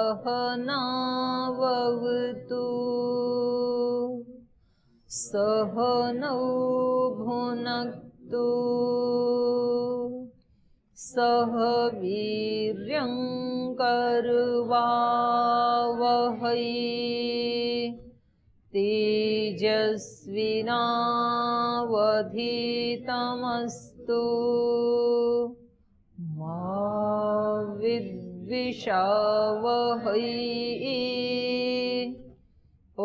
सहनाववतु सहनौ भुनक्तु सह वीर्यं करवावहै तेजस्विनावधीतमस्तु मा विद्विषावहै ॐ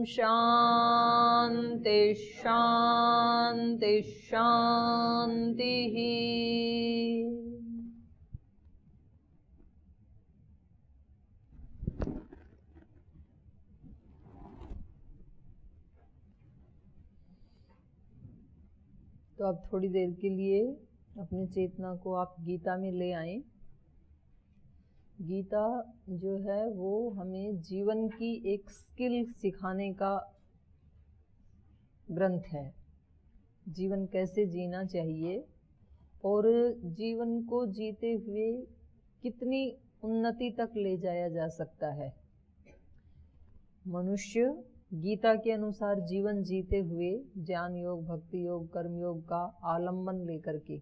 शान्ति शान्ति शान्तिः। तो अब थोड़ी देर के लिए अपनी चेतना को आप गीता में ले आएं। गीता जो है वो हमें जीवन की एक स्किल सिखाने का ग्रंथ है। जीवन कैसे जीना चाहिए और जीवन को जीते हुए कितनी उन्नति तक ले जाया जा सकता है। मनुष्य गीता के अनुसार जीवन जीते हुए ज्ञान योग, भक्ति योग, कर्म योग का आलंबन लेकर के,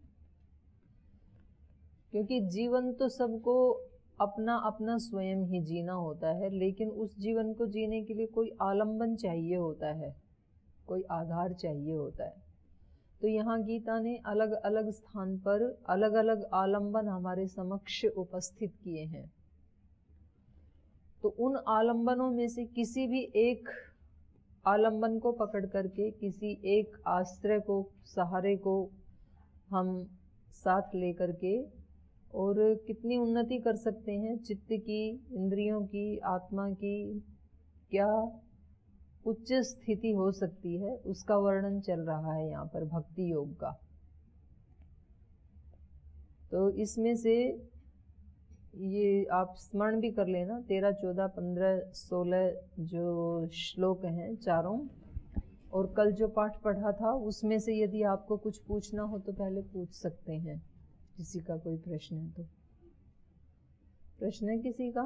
क्योंकि जीवन तो सबको अपना अपना स्वयं ही जीना होता है, लेकिन उस जीवन को जीने के लिए कोई आलंबन चाहिए होता है, कोई आधार चाहिए होता है। तो यहाँ गीता ने अलग अलग स्थान पर अलग अलग आलंबन हमारे समक्ष उपस्थित किए हैं। तो उन आलंबनों में से किसी भी एक आलंबन को पकड़ करके, किसी एक आश्रय को, सहारे को हम साथ लेकर के और कितनी उन्नति कर सकते हैं चित्त की, इंद्रियों की, आत्मा की, क्या उच्च स्थिति हो सकती है, उसका वर्णन चल रहा है यहाँ पर भक्ति योग का। तो इसमें से ये आप स्मरण भी कर लेना, 13, 14, 15, 16 जो श्लोक हैं चारों, और कल जो पाठ पढ़ा था उसमें से यदि आपको कुछ पूछना हो तो पहले पूछ सकते हैं। किसी का कोई प्रश्न है तो? प्रश्न है किसी का?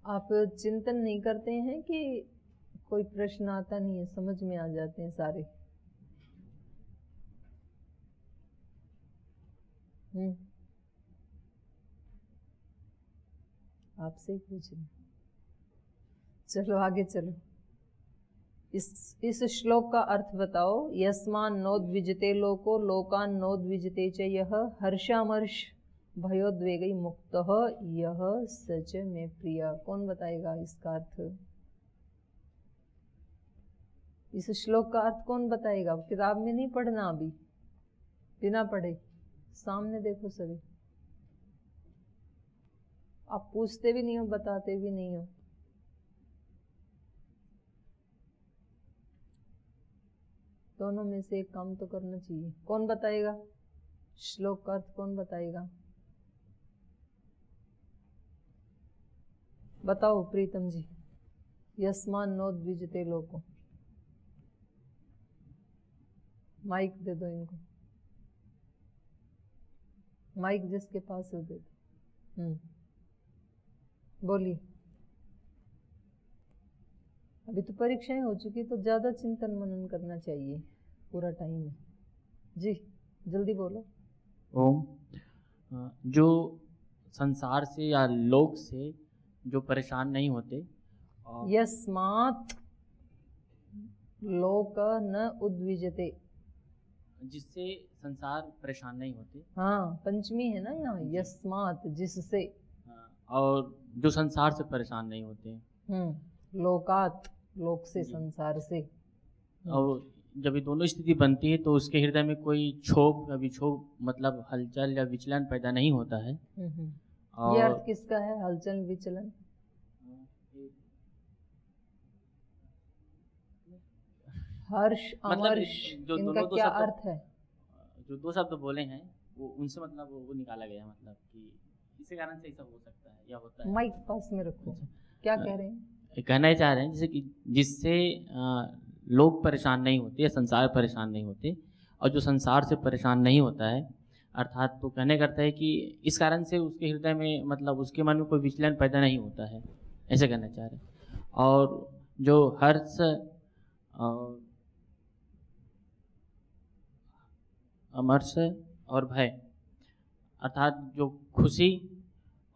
आप चिंतन नहीं करते हैं कि कोई प्रश्न आता नहीं है, समझ में आ जाते हैं सारे? आपसे ही पूछ रहे। चलो आगे चलो। इस श्लोक का अर्थ बताओ। यस्मान् नोद्विजते लोको लोकान् नोद्विजते च यः हर्षामर्ष भयोद्वेगै मुक्तः यः सच में प्रिय। कौन बताएगा इसका अर्थ? इस श्लोक का अर्थ कौन बताएगा? किताब में नहीं पढ़ना, अभी बिना पढ़े सामने देखो सभी। आप पूछते भी नहीं हो, बताते भी नहीं हो। दोनों में से एक काम तो करना चाहिए। कौन बताएगा श्लोक का अर्थ? कौन बताएगा? बताओ प्रीतम जी। यस्मान् नोद्विजते लोको। माइक दे दो इनको, माइक जिसके पास हो दे दो। बोलिए। अभी तो परीक्षाएं हो चुकी, तो ज्यादा चिंतन मनन करना चाहिए, पूरा टाइम है जी। जल्दी बोलो। ओम। जो संसार से या लोक से जो परेशान नहीं होते, यस्मात् लोक न उद्विजते, जिससे संसार परेशान नहीं होते। हाँ, पंचमी है ना यहाँ, यस्मात् जिससे, और जो संसार से परेशान नहीं होते। लोकात लोक से, संसार से। और जब ये दोनों स्थिति बनती है तो उसके हृदय में कोई क्षोभ या विक्षोभ, मतलब हलचल या विचलन पैदा नहीं होता है। और ये अर्थ किसका है, हलचल विचलन? हर्ष अमर्ष, इनका क्या अर्थ है? जो दो शब्द बोले हैं वो उनसे मतलब वो निकाला गया, मतलब कि इसी कारण से ऐसा हो सकता है या होता है। माइक पास में रखो। क्या कह रहे हैं? कहना चाह रहे हैं जैसे कि जिससे लोग परेशान नहीं होते या संसार परेशान नहीं होते, और जो संसार से परेशान नहीं होता है, अर्थात तो कहने का अर्थ है कि इस कारण से उसके हृदय में मतलब उसके मन में कोई विचलन पैदा नहीं होता है, ऐसे कहना चाह रहे हैं। और जो हर्ष और अमर्ष और भय, अर्थात जो खुशी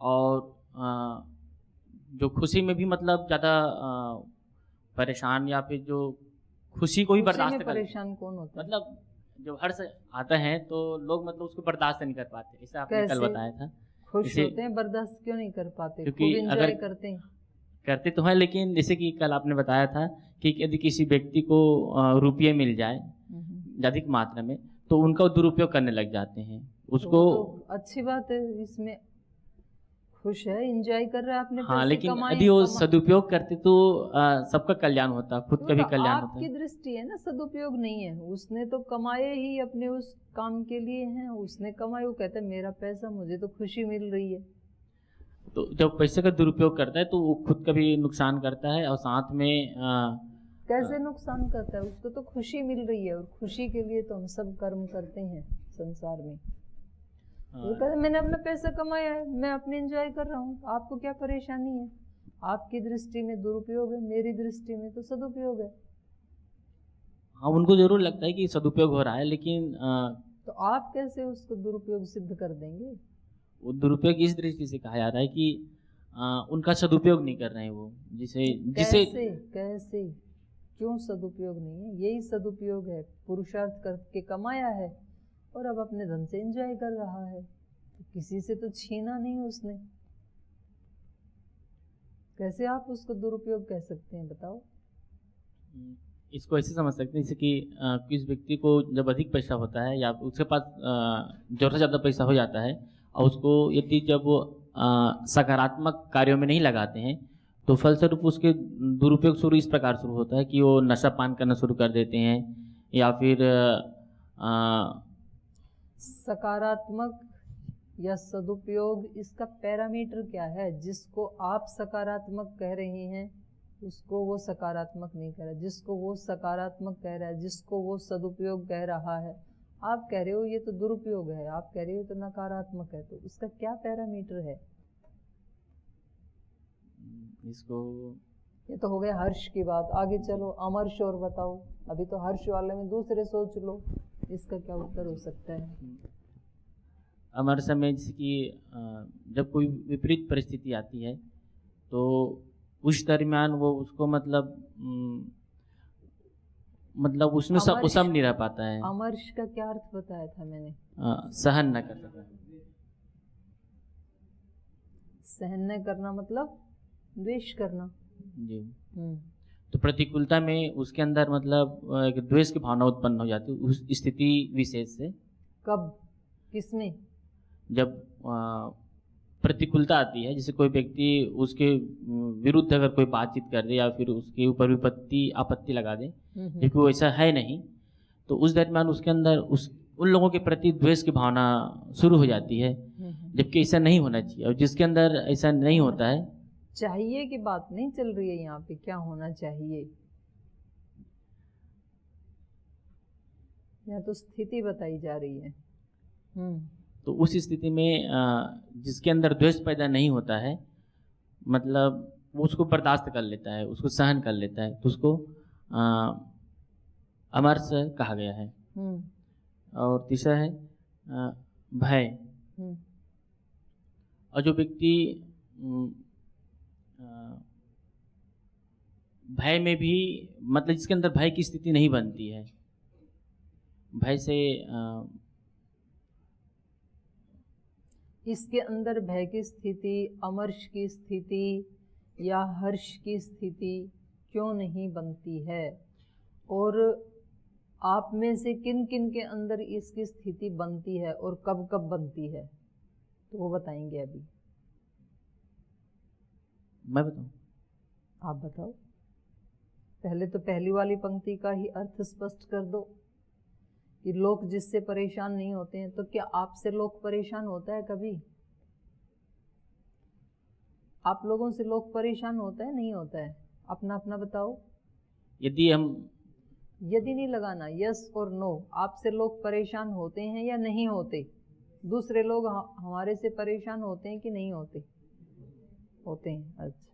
और जो खुशी में भी मतलब ज़्यादा परेशान या फिर जो खुशी को भी खुशी बर्दाश्त में कर, परेशान कौन होता है? मतलब जो हर्ष आता है तो लोग मतलब उसको बर्दाश्त नहीं कर पाते, ऐसा आपने कल कैसे? बताया था। खुश जैसे होते हैं, बर्दाश्त क्यों नहीं कर पाते? क्योंकि खूब एंजॉय अगर करते हैं। करते तो हैं, लेकिन जैसे कि कल आपने बताया था कि यदि किसी व्यक्ति को रुपये मिल जाए अधिक मात्रा में तो उनका दुरुपयोग करने लग जाते हैं उसको। तो अच्छी बात है, इसमें खुश है, एंजॉय कर रहा है, अपने हाँ, पैसे लेकिन कमाए यदि वो सदुपयोग करते तो सबका कल्याण होता, खुद का भी कल्याण होता। आपकी दृष्टि है ना, सदुपयोग नहीं है। उसने तो कमाए ही अपने उस काम के लिए हैं, उसने कमाए, वो कहता है मेरा पैसा, मुझे तो खुशी मिल रही है। तो जब पैसे का दुरुपयोग करता है तो वो खुद का भी नुकसान करता है और साथ में कैसे नुकसान करता है? उसको तो खुशी मिल रही है, और खुशी के लिए तो हम सब कर्म करते हैं संसार में। वो कहते मैंने अपना पैसा कमाया है, मैं अपने एंजॉय कर रहा हूँ, आपको क्या परेशानी है? आपकी दृष्टि में दुरुपयोग है, मेरी दृष्टि में तो सदुपयोग है। हाँ, उनको जरूर लगता है कि सदुपयोग हो रहा है, लेकिन तो आप कैसे उसको दुरुपयोग सिद्ध कर देंगे? वो दुरुपयोग इस दृष्टि से कहा जा रहा है कि उनका सदुपयोग नहीं कर रहे हैं वो, जिसे कैसे कैसे क्यों सदुपयोग नहीं है? यही सदुपयोग है, पुरुषार्थ करके कमाया है और अब अपने धन से एंजॉय कर रहा है, तो किसी से तो छीना नहीं उसने, कैसे आप उसको दुरुपयोग कह सकते हैं? बताओ। इसको ऐसे समझ सकते हैं जैसे कि किस व्यक्ति को जब अधिक पैसा होता है या उसके पास ज़रूरत से ज़्यादा पैसा हो जाता है और उसको यदि जब वो सकारात्मक कार्यों में नहीं लगाते हैं तो फलस्वरूप उसके दुरुपयोग शुरू इस प्रकार शुरू होता है कि वो नशा पान करना शुरू कर देते हैं या फिर सकारात्मक या सदुपयोग, इसका पैरामीटर क्या है? जिसको आप सकारात्मक कह रहे हैं उसको वो सकारात्मक नहीं कह रहा, जिसको वो सकारात्मक कह रहा है, जिसको वो सदुपयोग कह रहा है, आप कह रहे हो ये तो दुरुपयोग है, आप कह रहे हो तो नकारात्मक है, तो उसका क्या पैरामीटर है? इसको ये तो हो गया हर्ष की बात, आगे चलो अमर्ष और बताओ। अभी तो हर्ष वाले में दूसरे सोच लो, इसका क्या उत्तर हो सकता है? हमारे समय जैसे कि जब कोई विपरीत परिस्थिति आती है तो उस दरमियान वो उसको मतलब उसमें सम नहीं रह पाता है। अमर्ष का क्या अर्थ बताया था मैंने? सहन न कर सकता। सहन न करना मतलब द्वेष करना जी। तो प्रतिकूलता में उसके अंदर मतलब एक द्वेष की भावना उत्पन्न हो जाती है उस स्थिति विशेष से। कब, किसमें? जब प्रतिकूलता आती है, जैसे कोई व्यक्ति उसके विरुद्ध अगर कोई बातचीत कर दे या फिर उसके ऊपर विपत्ति आपत्ति लगा दे, क्योंकि वो ऐसा है नहीं, तो उस दरमियान उसके अंदर उन लोगों के प्रति द्वेष की भावना शुरू हो जाती है, जबकि ऐसा नहीं होना चाहिए। और जिसके अंदर ऐसा नहीं होता है, चाहिए की बात नहीं चल रही है यहाँ पे, क्या होना चाहिए, यहाँ तो स्थिति बताई जा रही है। तो उस स्थिति में जिसके अंदर द्वेष पैदा नहीं होता है, मतलब वो उसको बर्दाश्त कर लेता है, उसको सहन कर लेता है, तो उसको अमर्ष कहा गया है। और तीसरा है भय। और जो व्यक्ति भय में भी मतलब जिसके अंदर भय की स्थिति नहीं बनती है, भय से इसके अंदर भय की स्थिति, अमर्ष की स्थिति या हर्ष की स्थिति क्यों नहीं बनती है? और आप में से किन किन के अंदर इसकी स्थिति बनती है और कब कब बनती है, तो वो बताएंगे अभी। मैं बताऊं? आप बताओ। पहले तो पहली वाली पंक्ति का ही अर्थ स्पष्ट कर दो कि लोग जिससे परेशान नहीं होते हैं, तो क्या आपसे लोग परेशान होता है कभी? आप लोगों से लोग परेशान होता है, नहीं होता है? अपना अपना बताओ। यदि हम यदि नहीं लगाना, यस और नो, आपसे लोग परेशान होते हैं या नहीं होते? दूसरे लोग हमारे से परेशान होते हैं कि नहीं होते? होते हैं। अच्छा,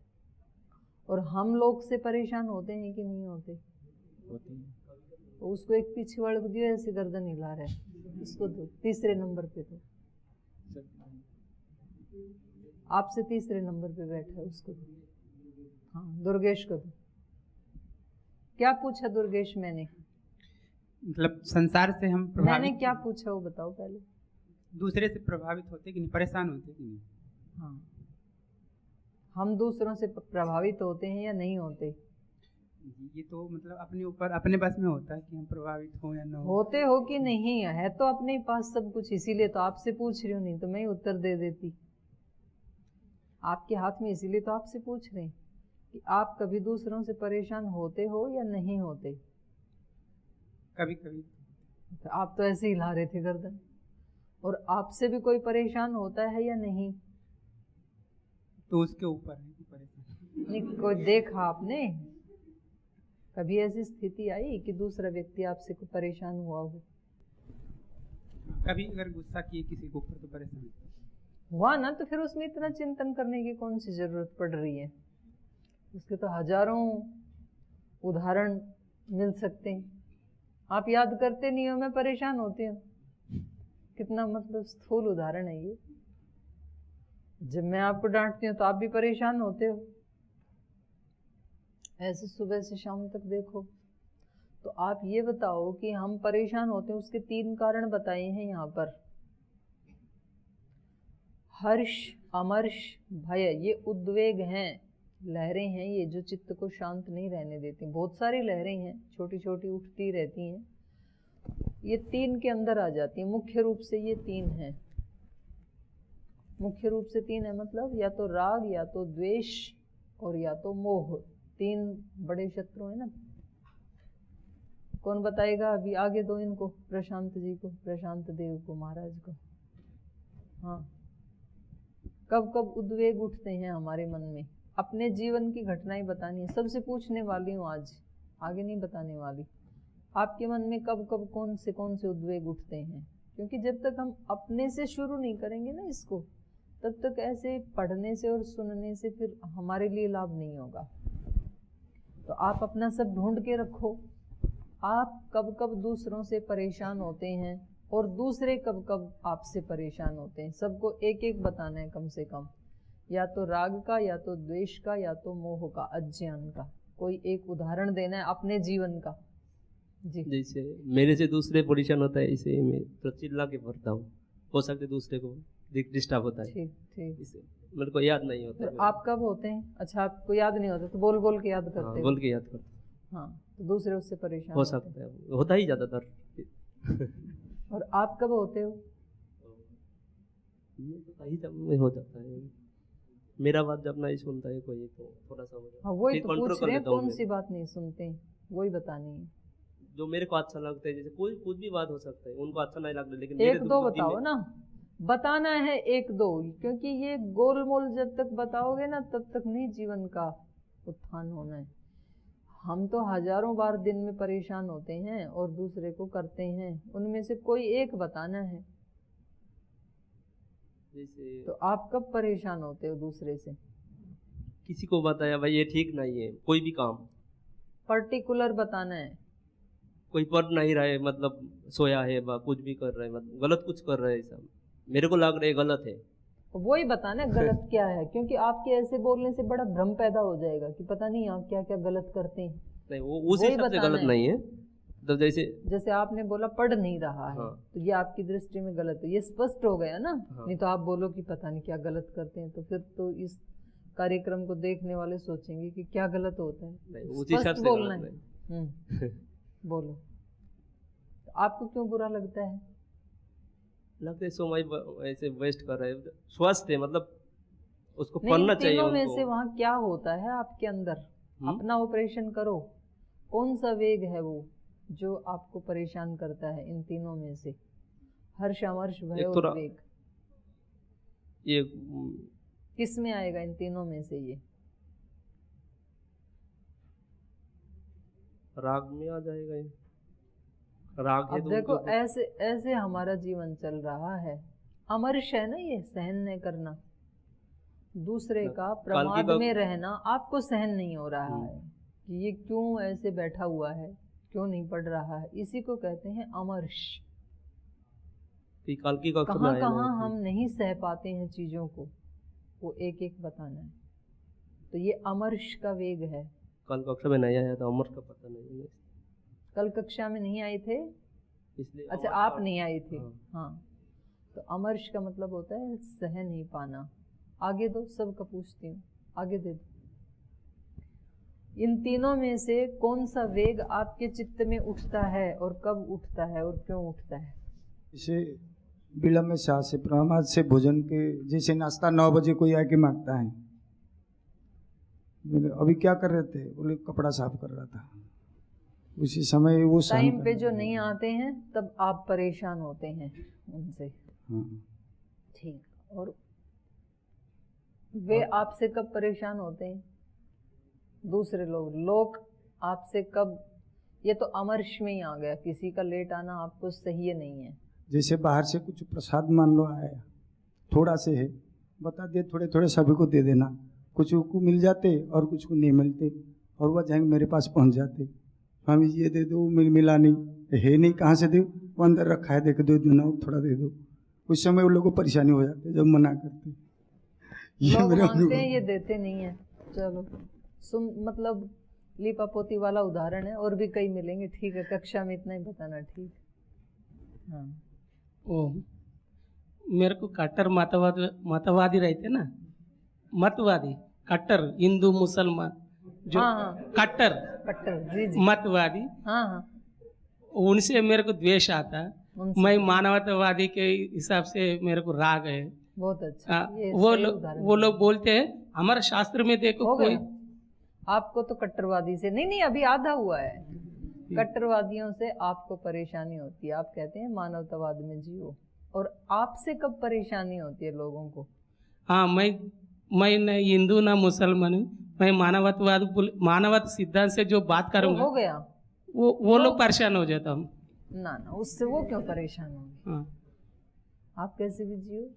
और हम लोग से परेशान होते हैं कि नहीं होते? होती है। तो उसको एक पीछे वाले को दियो, ऐसे गर्दन हिला रहा है, उसको दो, तीसरे नंबर पे दो, आपसे तीसरे नंबर पे बैठा है, उसको दो। हाँ, दुर्गेश को दो। क्या पूछा दुर्गेश मैंने? मतलब संसार से हम प्रभावित, मैंने क्या पूछा वो बताओ पहले। दूसरे से प्रभावित होते कि नहीं, परेशान होते कि नहीं? हाँ, हम दूसरों से प्रभावित होते हैं या नहीं होते? ये तो मतलब अपने ऊपर, अपने बस में होता है कि हम प्रभावित हो या ना हो। होते हो कि नहीं? है तो अपने पास सब कुछ, इसीलिए तो आपसे पूछ रही हूँ, नहीं तो मैं ही उत्तर दे देती। आपके हाथ में, इसीलिए तो आपसे पूछ रहे हैं कि आप कभी दूसरों से परेशान होते हो या नहीं होते? कभी कभी। तो आप तो ऐसे ही हिला रहे थे गर्दन। और आपसे भी कोई परेशान होता है या नहीं? तो उसके ऊपर है कि परेशान। नहीं, कोई देखा आपने? कभी ऐसी स्थिति आई कि दूसरा व्यक्ति आपसे कोई परेशान हुआ हो? कभी अगर गुस्सा किए किसी के ऊपर तो परेशान हुआ ना, तो फिर उसमें इतना चिंतन करने की कौन सी जरूरत पड़ रही है? उसके तो हजारों उदाहरण मिल सकते हैं। आप याद करते नहीं हो, मैं परेशान होती हूँ। कितना मतलब स्थूल उदाहरण है ये। जब मैं आपको डांटती हूँ तो आप भी परेशान होते हो। ऐसे सुबह से शाम तक देखो। तो आप ये बताओ कि हम परेशान होते हैं, उसके 3 कारण बताए हैं यहाँ पर। हर्ष, अमर्ष, भय, ये उद्वेग हैं, लहरें हैं ये, जो चित्त को शांत नहीं रहने देती। बहुत सारी लहरें हैं, छोटी छोटी उठती रहती हैं, ये 3 के अंदर आ जाती हैं। मुख्य रूप से ये 3 हैं, मुख्य रूप से 3 है। मतलब या तो राग, या तो द्वेष, और या तो मोह। 3 बड़े शत्रु हैं ना। कौन बताएगा? अभी आगे दो इनको, प्रशांत जी को, प्रशांत देव को, महाराज को। हाँ, कब कब उद्वेग उठते हैं हमारे मन में? अपने जीवन की घटनाएं बतानी है, सबसे पूछने वाली हूँ आज, आगे नहीं बताने वाली। आपके मन में कब कब कौन से उद्वेग उठते हैं? क्योंकि जब तक हम अपने से शुरू नहीं करेंगे ना इसको, तब तक ऐसे पढ़ने से और सुनने से फिर हमारे लिए लाभ नहीं होगा। तो आप अपना सब ढूंढ के रखो। आप कब कब दूसरों से परेशान होते हैं और दूसरे कब कब आपसे परेशान होते हैं। सबको एक एक बताना है कम से कम, या तो राग का, या तो द्वेष का, या तो मोह का, अज्ञान का। कोई एक उदाहरण देना है अपने जीवन का। जी। जैसे मेरे से दूसरे परेशान होता है, इसे मैं तो चिल्ला के पढ़ता हूँ, हो सकता है दूसरे को डिस्टर्ब होता है। ठीक ठीक। इसे मेरे को याद नहीं होता। तो आप कब होते हैं? अच्छा, आपको याद नहीं होता तो बोल बोल के याद करते हाँ, हो? बोल के याद करता। हाँ, तो दूसरे उससे परेशान हो होते सकता है, होता ही ज़्यादातर। हैं। और आप कब होते हो? ये तो सही जब में हो जाता है, मेरा बात जब नहीं सुनता है कोई तो थोड़ा सा हो जाता है। हाँ, वही फिर तो control पूछ कर रहे हैं, लेता हूँ कौन मैं। सी बात नहीं सुनते, वही बतानी है। जो मेरे को अच्छा लगता है, जैसे कोई कुछ भी बात हो सकता है, उनको अच्छा नहीं लगता, लेकिन मेरे एक दो बुद्धि बताओ में- ना, बताना है एक दो, क्योंकि ये गोलमोल जब तक बताओगे ना तब तक नहीं जीवन का उत्थान होना है। हम तो हजारों बार दिन में परेशान होते हैं और दूसरे को करते हैं, उनमें से कोई एक बताना है। जैसे तो आप कब परेशान होते हो दूसरे से? किसी को बताया भाई ये ठीक नहीं है, कोई भी काम, पर्टिकुलर बताना है। कोई पढ़ नहीं रहा है, मतलब सोया है, कुछ भी कर रहा है, मतलब गलत कुछ कर रहा है, सब मेरे को लग रहा है गलत है। वही बताना है गलत क्या है, क्योंकि आपके ऐसे बोलने से बड़ा भ्रम पैदा हो जाएगा कि पता नहीं आप क्या क्या गलत करते हैं। नहीं, वो उस वही हिसाब से बताना गलत है। नहीं है। तो जैसे आपने बोला पढ़ नहीं रहा है, हाँ। तो ये आपकी दृष्टि में गलत है, ये स्पष्ट हो गया ना। हाँ। नहीं तो आप बोलो कि पता नहीं क्या गलत करते हैं, तो फिर तो इस कार्यक्रम को देखने वाले सोचेंगे कि क्या गलत होता है। नहीं, उस हिसाब स्पष्ट से बोलना गलत है। बोलो। तो आपको क्यों बुरा लगता है? लगता है समय ऐसे वेस्ट कर रहे हैं, स्वस्थ है, मतलब उसको नहीं, पढ़ना इन चाहिए तीनों में उनको। से वहां क्या होता है आपके अंदर? अपना ऑपरेशन करो। कौन सा वेग है वो जो आपको परेशान करता है इन तीनों में से? हर्ष, अमर्ष, भय एक और तो उद्वेग, ये किस में आएगा इन तीनों में से? ये राग में आ जाएगा ये। राग है अब तो देखो उनके ऐसे ऐसे हमारा जीवन चल रहा है। अमर्ष है ना, ये सहन नहीं करना, दूसरे का काल की प्रमाद का- में रहना आपको सहन नहीं हो रहा है कि ये क्यों ऐसे बैठा हुआ है, क्यों नहीं पढ़ रहा है, इसी को कहते हैं अमर्ष। कि काल की कक्षा में कहाँ आए कहाँ ना। हम नहीं सह पाते हैं चीजों को, वो एक एक बताना है। तो ये अमर्ष का वेग है। कल कक्षा में नहीं आया था, अमर का पता नहीं है कल कक्षा में नहीं आए थे? इसलिए अच्छा, अमर आप का- नहीं आए थे। हाँ। हाँ, तो अमर्ष का मतलब होता है सह नहीं पाना। आगे दो, सबका पूछती हूँ, आगे दे दो। इन तीनों में से कौन सा वेग आपके चित्त में उठता है और कब उठता है और क्यों उठता है? जैसे विलम्ब शाह से प्रमाद से भोजन के, जैसे नाश्ता 9 बजे कोई आके मांगता है, बोले अभी क्या कर रहे थे, बोले कपड़ा साफ कर रहा था, उसी समय वो सहन टाइम पे करना जो है। नहीं आते हैं तब आप परेशान होते हैं उनसे। हाँ। ठीक, और वे आपसे कब परेशान होते हैं? दूसरे लोग आपसे कब? ये तो अमर्ष में ही आ गया, किसी का लेट आना आपको सही नहीं है। जैसे बाहर से कुछ प्रसाद मान लो आया, थोड़ा से है, बता दे थोड़े थोड़े सभी को दे देना, कुछ को मिल जाते और कुछ को नहीं मिलते, और वह जाएंगे मेरे पास पहुंच जाते, स्वामी जी ये दे दो, मिला नहीं है, नहीं कहाँ से दो, वो अंदर रखा है, देख दो ना, थोड़ा दे दो। उस समय वो लोगों को परेशानी हो जाती है जब मना करते। ये लोग मेरा मांगते हैं, अनुभव। ये देते नहीं है। चलो सुन, मतलब लीपा पोती वाला उदाहरण है, और भी कई मिलेंगे। ठीक है, कक्षा में इतना ही बताना। ठीक, हाँ। वो मेरे को कट्टर मतवादी रहते ना, मतवादी, कट्टर हिंदू मुसलमान जो हाँ, हाँ। कट्टर कट्टर, जी जी, मतवादी, हाँ हाँ, उनसे मेरे को द्वेष आता। उनसे। मैं मानवतावादी के हिसाब से मेरे को राग है। बहुत अच्छा, ये वो सही उदाहरण वो है। लोग बोलते हैं हमारे शास्त्र में देखो हो कोई। गया। आपको तो कट्टरवादी से नहीं, अभी आधा हुआ है। कट्टरवादियों से आपको परेशानी होती है, आप कहते हैं मानवतावाद में जियो। और आपसे कब परेशानी होती है लोगों को? हाँ, मैं न हिंदू ना मुसलमान हूँ, मैं मानवत सिद्धांत से जो बात तो करूँगा हो गया वो लोग परेशान हो जाता हूँ। ना, उससे वो क्यों परेशान होंगे? हाँ। आप कैसे भी जियो।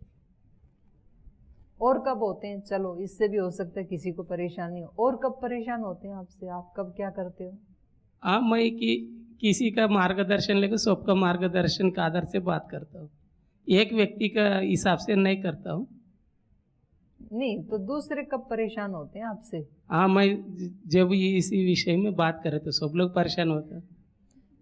और कब होते हैं? चलो इससे भी हो सकता है किसी को परेशानी हो। और कब परेशान होते हैं आपसे? आप कब क्या करते हो? हाँ, मैं किसी का मार्गदर्शन लेकर सबका मार्गदर्शन का आधार से बात करता हूँ, एक व्यक्ति का हिसाब से नहीं करता हूँ। नहीं तो दूसरे कब परेशान होते हैं आपसे? हाँ, मैं जब ये इसी विषय में बात करे तो सब लोग परेशान होते हैं।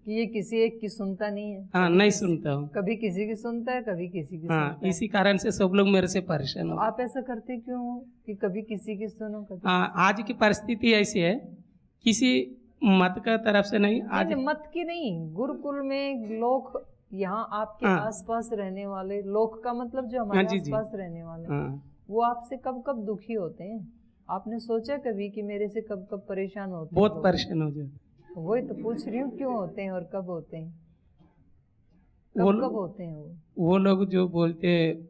कि ये किसी एक की सुनता नहीं है। हाँ, कभी नहीं किसी- सुनता हूँ। कभी किसी की सुनता है, कभी किसी की हाँ, सुनता है। इसी कारण से सब लोग मेरे से परेशान तो होते हैं। आप ऐसा करते क्यों हो कि कभी किसी की सुनो, कभी हाँ, आज की परिस्थिति ऐसी है, किसी मत का तरफ से नहीं। आज नहीं, मत की नहीं, गुरुकुल में लोग, यहाँ आपके हाँ। आसपास रहने वाले लोग का मतलब जो हाँ, हमारे जी, जी। आसपास रहने वाले, हाँ, वो आपसे कब कब दुखी होते हैं? आपने सोचा कभी कि मेरे से कब कब परेशान होते हैं बहुत लोग? परेशान हो जाते। वही तो पूछ रही हूँ, क्यों होते हैं और कब होते हैं? वो कब लोग- कब होते हैं वो लोग जो बोलते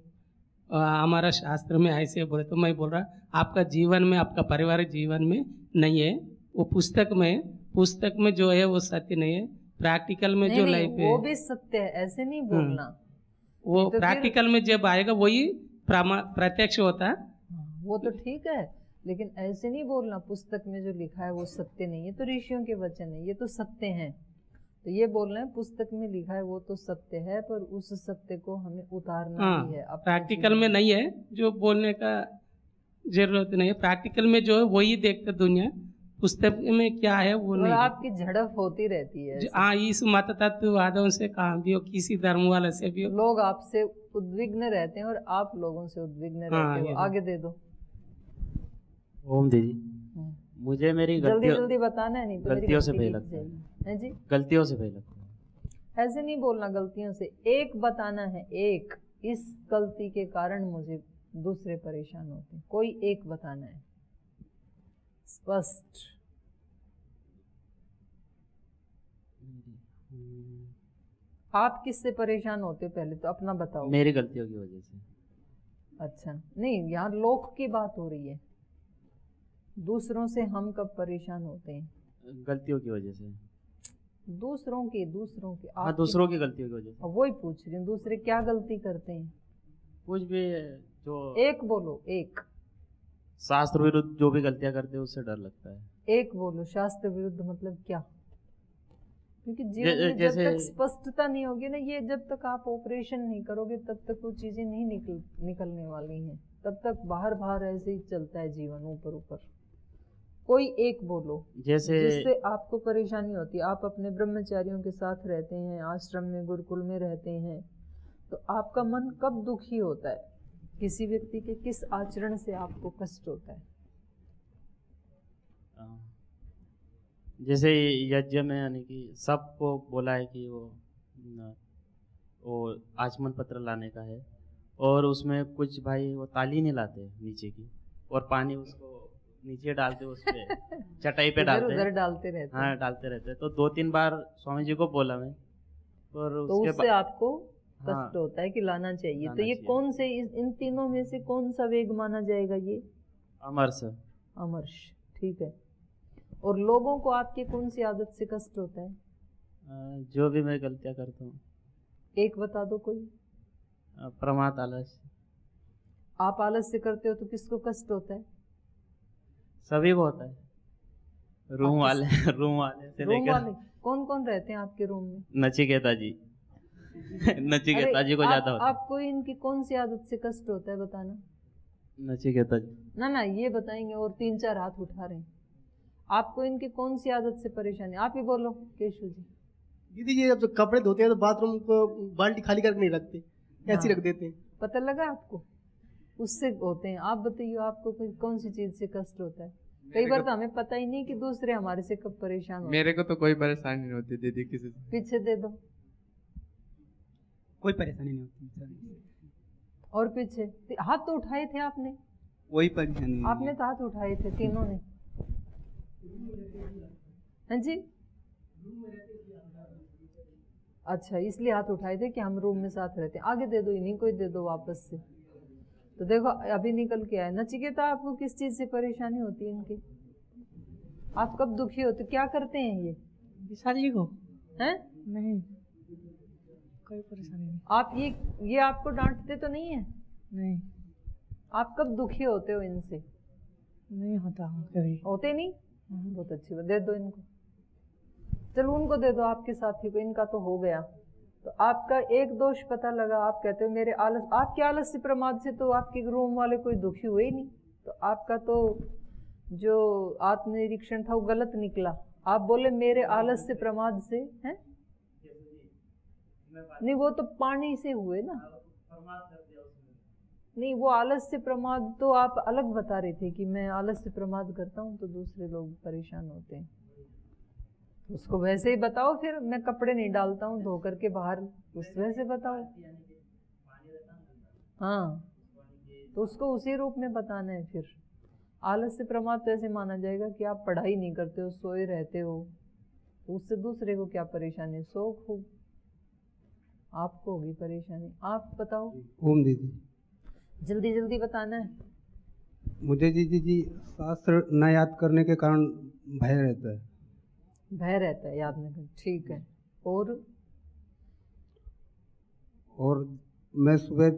हमारा शास्त्र में ऐसे बोले, तो मैं बोल रहा आपका जीवन में, आपका पारिवारिक जीवन में नहीं है, वो पुस्तक में जो है वो सत्य नहीं है, प्रैक्टिकल में जो नहीं, लाइफ वो है भी सत्य है, ऐसे नहीं बोलना। वो तो फिर- प्रैक्टिकल में जब आएगा वही प्रत्यक्ष होता है। हाँ, वो तो ठीक है, लेकिन ऐसे नहीं बोलना पुस्तक में जो लिखा है वो सत्य नहीं है। तो ऋषियों के वचन है, ये तो सत्य है। तो ये बोल रहे हैं पुस्तक में लिखा है वो तो सत्य है, पर उस सत्य को हमें उतारना हाँ, भी है अपने प्रैक्टिकल जीवन में नहीं है, जो बोलने का जरूरत नहीं है। प्रैक्टिकल में जो है वही देखते दुनिया, पुस्तक में क्या है वो और नहीं है। आपकी झड़प होती रहती है ऐसे। हाँ, इस मत तत्ववादों से कहाँ भी हो, किसी धर्म वाले से भी हो। लोग आपसे उद्विग्न रहते हैं और आप लोगों से उद्विग्न हाँ, रहते ये हो। है। आगे दे दो। ओम दीदी, मुझे मेरी जल्दी गलतियों जल्दी बताना है, नहीं तो मेरी गलतियों से गलती भय लिख लगता है। जाएगी। हैं जी? गलतियों से भय लगता है। ऐसे नहीं बोलना गलतियों से, एक बताना है, एक, इस गलती के कारण मुझे दूसरे परेशान होते हैं, कोई एक बताना है स्पष्ट। आप किससे परेशान होते हो पहले तो अपना बताओ। मेरी गलतियों की वजह से। अच्छा, नहीं, यहाँ लोक की बात हो रही है, दूसरों से हम कब परेशान होते हैं? गलतियों की वजह से। दूसरों के हाँ, आपकी- दूसरों की गलतियों की वजह से। अब वही पूछ रही हूँ, दूसरे क्या गलती करते हैं? कुछ भी जो एक बोलो, एक शास्त्र विरुद्ध जो भी गलतियां करते हैं उससे डर लगता है। एक बोलो। शास्त्र विरुद्ध मतलब क्या? क्योंकि जीवन में जब जैसे- तक स्पष्टता नहीं होगी ना, ये जब तक आप ऑपरेशन नहीं करोगे तब तक वो चीजें नहीं निकलने वाली हैं। तब तक बाहर बाहर ऐसे ही चलता है जीवन, ऊपर ऊपर। कोई एक बोलो जैसे जिससे आपको परेशानी होती है। आप अपने ब्रह्मचारियों के साथ रहते हैं, आश्रम में गुरुकुल में रहते हैं, तो आपका मन कब दुखी होता है? किसी व्यक्ति के किस आचरण से आपको कष्ट होता है? जैसे यज्ञ में यानी कि सबको बोला है कि वो आचमन पत्र लाने का है, और उसमें कुछ भाई वो ताली नहीं लाते नीचे की, और पानी उसको नीचे डालते उस पे चटाई पे डालते उधर हैं। डालते रहते हैं। हाँ, डालते रहते हैं। तो 2-3 बार स्वामी जी को बोला मैं, और तो उसके उससे आपको हाँ, कष्ट होता है कि लाना चाहिए। लाना तो ये चाहिए। कौन से इन तीनों में से कौन सा वेग माना जाएगा? ये अमरस। अमर्ष, ठीक है। और लोगों को आपके कौन सी आदत से कष्ट होता है? जो भी मैं गलतियां करता हूँ, एक बता दो कोई। प्रमाद, आलस, आप आलस से करते हो तो किसको कष्ट होता है? सभी को होता है। रूम वाले से रूम लेकर वाले कौन कौन रहते हैं आपके रूम में? नचिकेता जी नचिकेता जी को ज्यादा होता है। आपको इनकी कौन सी आदत से कष्ट होता है बताना? नचिकेता जी। ना ये बताएंगे, और 3-4 हाथ उठा रहे हैं। आपको इनकी कौन सी आदत से परेशानी? आप ही बोलो केशव जी। दीदी जी, जब कपड़े धोते हैं तो बाथरूम को बाल्टी खाली करके नहीं रखते, ऐसे ही हाँ। रख देते हैं। पता लगा आपको? उससे होते हैं। आप बताइए, आपको कौन सी चीज से कष्ट होता है? कई बार तो हमें पता ही नहीं कि दूसरे हमारे से कब परेशान होते हैं। मेरे को तो कोई परेशानी नहीं होती दीदी किसी से। पीछे दे दो। कोई परेशानी नहीं होती। और पीछे हाथ तो उठाए थे आपने? वही परेशानी नहीं आपने तो हाथ उठाए थे तीनों ने। हाँ जी, अच्छा, इसलिए हाथ उठाए थे कि हम रूम में साथ रहते हैं। आगे दे दो, इन्हीं को ही दे दो वापस से। तो देखो अभी निकल के आया। नचिकेता, आपको किस चीज से परेशानी होती है इनकी? आप कब दुखी होते? क्या करते हैं ये? विशाल जी को हैं? नहीं, कोई परेशानी नहीं। आप ये आपको डांटते तो नहीं है? नहीं, आप कब दुखी होते हो इनसे? नहीं होता हूँ कभी। होते नहीं? बहुत अच्छी बात। दे दो इनको। चलो उनको दे दो, आपके साथी को। इनका तो हो गया। तो आपका एक दोष पता लगा। आप कहते हो मेरे आलस, आपके आलस से प्रमाद से तो आपके रूम वाले कोई दुखी हुए ही नहीं। तो आपका तो जो आत्मनिरीक्षण था वो गलत निकला। आप बोले मेरे आलस से प्रमाद से, हैं? नहीं, वो तो पानी से हुए ना। नहीं, वो आलस से प्रमाद तो आप अलग बता रहे थे कि मैं आलस से प्रमाद करता हूँ तो दूसरे लोग परेशान होते हैं। उसको वैसे ही बताओ, फिर मैं कपड़े नहीं डालता हूँ धो करके बाहर, उस वैसे बताओ। हाँ, तो उसको उसी रूप में बताना है। फिर आलस से प्रमाद तो ऐसे माना जाएगा कि आप पढ़ाई नहीं करते हो, सोए रहते हो, उससे दूसरे को क्या परेशानी? सो खूब आपको होगी परेशानी। आप बताओ, ओम दीदी, जल्दी जल्दी बताना है। मुझे दीदी जी शास्त्र न याद करने के कारण भय रहता है। भय रहता है, याद नहीं कर, ठीक है। और मैं सुबह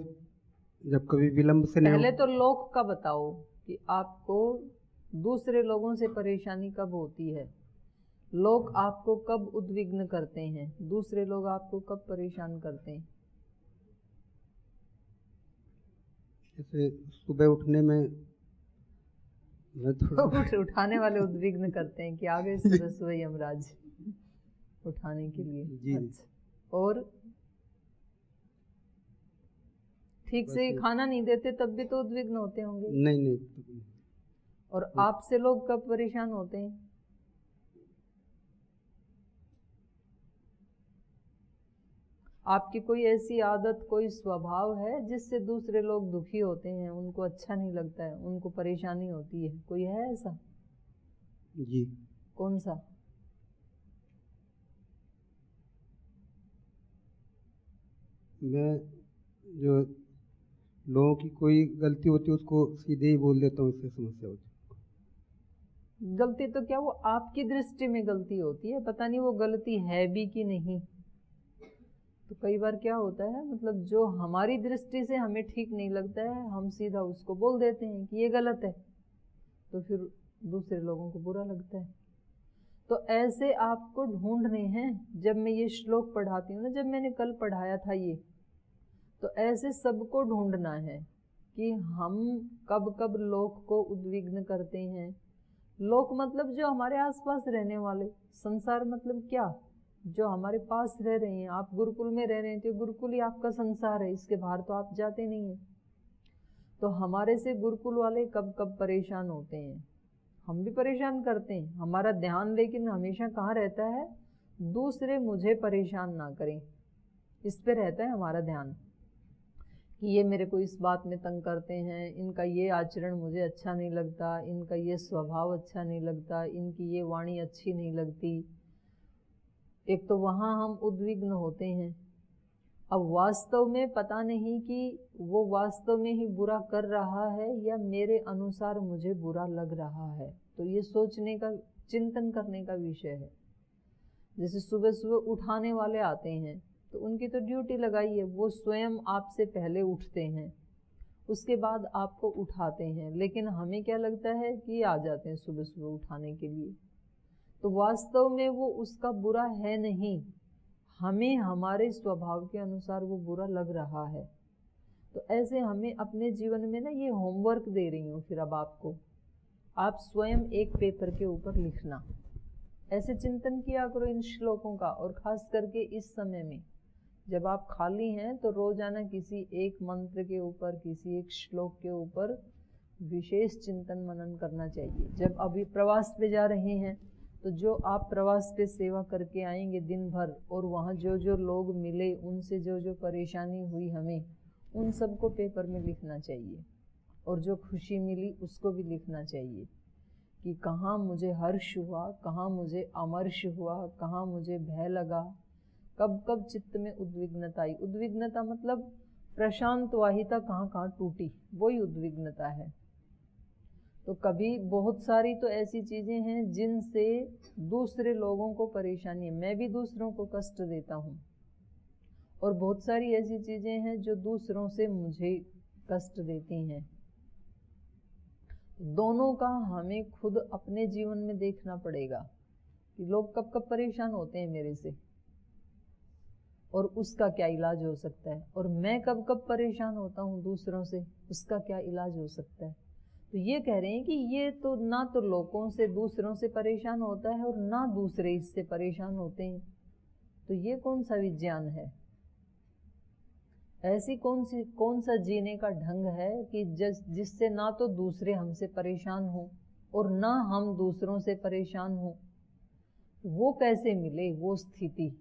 जब कभी विलंब से नहीं पहले तो लोक का बताओ कि आपको दूसरे लोगों से परेशानी कब होती है? लोग आपको कब उद्विग्न करते हैं? दूसरे लोग आपको कब परेशान करते हैं? जैसे सुबह उठने में मैं थोड़ा उठाने वाले उद्विग्न करते हैं कि आगे सुबह सुबह यमराज उठाने के लिए। जी। अच्छा, और ठीक से ही खाना नहीं देते तब भी तो उद्विग्न होते होंगे। नहीं। और आपसे लोग कब परेशान होते हैं? आपकी कोई ऐसी आदत, कोई स्वभाव है जिससे दूसरे लोग दुखी होते हैं, उनको अच्छा नहीं लगता है, उनको परेशानी होती है? कोई है ऐसा? जी। कौन सा? मैं जो लोगों की कोई गलती होती है उसको सीधे ही बोल देता हूँ, इससे समस्या होती है। गलती तो क्या, वो आपकी दृष्टि में गलती होती है, पता नहीं वो गलती है भी कि नहीं। तो कई बार क्या होता है, मतलब जो हमारी दृष्टि से हमें ठीक नहीं लगता है, हम सीधा उसको बोल देते हैं कि ये गलत है, तो फिर दूसरे लोगों को बुरा लगता है। तो ऐसे आपको ढूंढने हैं। जब मैं ये श्लोक पढ़ाती हूँ ना, जब मैंने कल पढ़ाया था ये, तो ऐसे सबको ढूंढना है कि हम कब कब लोक को उद्विग्न करते हैं। लोक मतलब जो हमारे आसपास रहने वाले, संसार मतलब क्या, जो हमारे पास रह रहे हैं। आप गुरुकुल में रह रहे हैं तो गुरुकुल ही आपका संसार है, इसके बाहर तो आप जाते नहीं हैं। तो हमारे से गुरुकुल वाले कब कब परेशान होते हैं, हम भी परेशान करते हैं। हमारा ध्यान लेकिन हमेशा कहाँ रहता है, दूसरे मुझे परेशान ना करें, इस पे रहता है हमारा ध्यान कि ये मेरे को इस बात में तंग करते हैं, इनका ये आचरण मुझे अच्छा नहीं लगता, इनका ये स्वभाव अच्छा नहीं लगता, इनकी ये वाणी अच्छी नहीं लगती। एक तो वहाँ हम उद्विग्न होते हैं। अब वास्तव में पता नहीं कि वो वास्तव में ही बुरा कर रहा है या मेरे अनुसार मुझे बुरा लग रहा है। तो ये सोचने का, चिंतन करने का विषय है। जैसे सुबह सुबह उठाने वाले आते हैं तो उनकी तो ड्यूटी लगाई है, वो स्वयं आपसे पहले उठते हैं, उसके बाद आपको उठाते हैं। लेकिन हमें क्या लगता है कि आ जाते हैं सुबह सुबह उठाने के लिए, तो वास्तव में वो उसका बुरा है नहीं, हमें हमारे स्वभाव के अनुसार वो बुरा लग रहा है। तो ऐसे हमें अपने जीवन में ना ये होमवर्क दे रही हूँ फिर अब आपको, आप स्वयं एक पेपर के ऊपर लिखना, ऐसे चिंतन किया करो इन श्लोकों का। और खास करके इस समय में जब आप खाली हैं तो रोजाना किसी एक मंत्र के ऊपर, किसी एक श्लोक के ऊपर विशेष चिंतन मनन करना चाहिए। जब अभी प्रवास पे जा रहे हैं तो जो आप प्रवास पे सेवा करके आएंगे दिन भर, और वहाँ जो जो लोग मिले, उनसे जो जो परेशानी हुई हमें, उन सबको पेपर में लिखना चाहिए। और जो खुशी मिली उसको भी लिखना चाहिए कि कहाँ मुझे हर्ष हुआ, कहाँ मुझे अमर्ष हुआ, कहाँ मुझे भय लगा, कब कब चित्त में उद्विग्नता आई। उद्विग्नता मतलब प्रशांत वाहिता कहाँ कहाँ टूटी, वही उद्विग्नता है। तो कभी बहुत सारी तो ऐसी चीज़ें हैं जिनसे दूसरे लोगों को परेशानी है, मैं भी दूसरों को कष्ट देता हूँ, और बहुत सारी ऐसी चीज़ें हैं जो दूसरों से मुझे कष्ट देती हैं। दोनों का हमें खुद अपने जीवन में देखना पड़ेगा कि लोग कब कब परेशान होते हैं मेरे से और उसका क्या इलाज हो सकता है, और मैं कब कब परेशान होता हूँ दूसरों से, उसका क्या इलाज हो सकता है। तो ये कह रहे हैं कि ये तो ना तो लोगों से, दूसरों से परेशान होता है और ना दूसरे इससे परेशान होते हैं। तो ये कौन सा विज्ञान है, ऐसी कौन सा जीने का ढंग है कि जिससे ना तो दूसरे हमसे परेशान हो और ना हम दूसरों से परेशान हो। वो कैसे मिले वो स्थिति?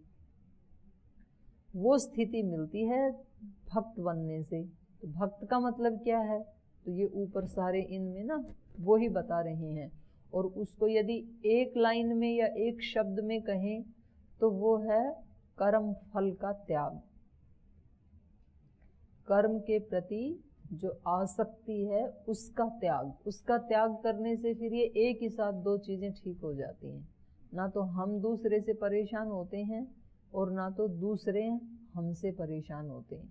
वो स्थिति मिलती है भक्त बनने से। तो भक्त का मतलब क्या है, तो ये ऊपर सारे इनमें ना वो ही बता रहे हैं। और उसको यदि एक लाइन में या एक शब्द में कहें तो वो है कर्म फल का त्याग। कर्म के प्रति जो आसक्ति है उसका त्याग, उसका त्याग करने से फिर ये एक ही साथ दो चीज़ें ठीक हो जाती हैं। ना तो हम दूसरे से परेशान होते हैं और ना तो दूसरे हमसे परेशान होते हैं।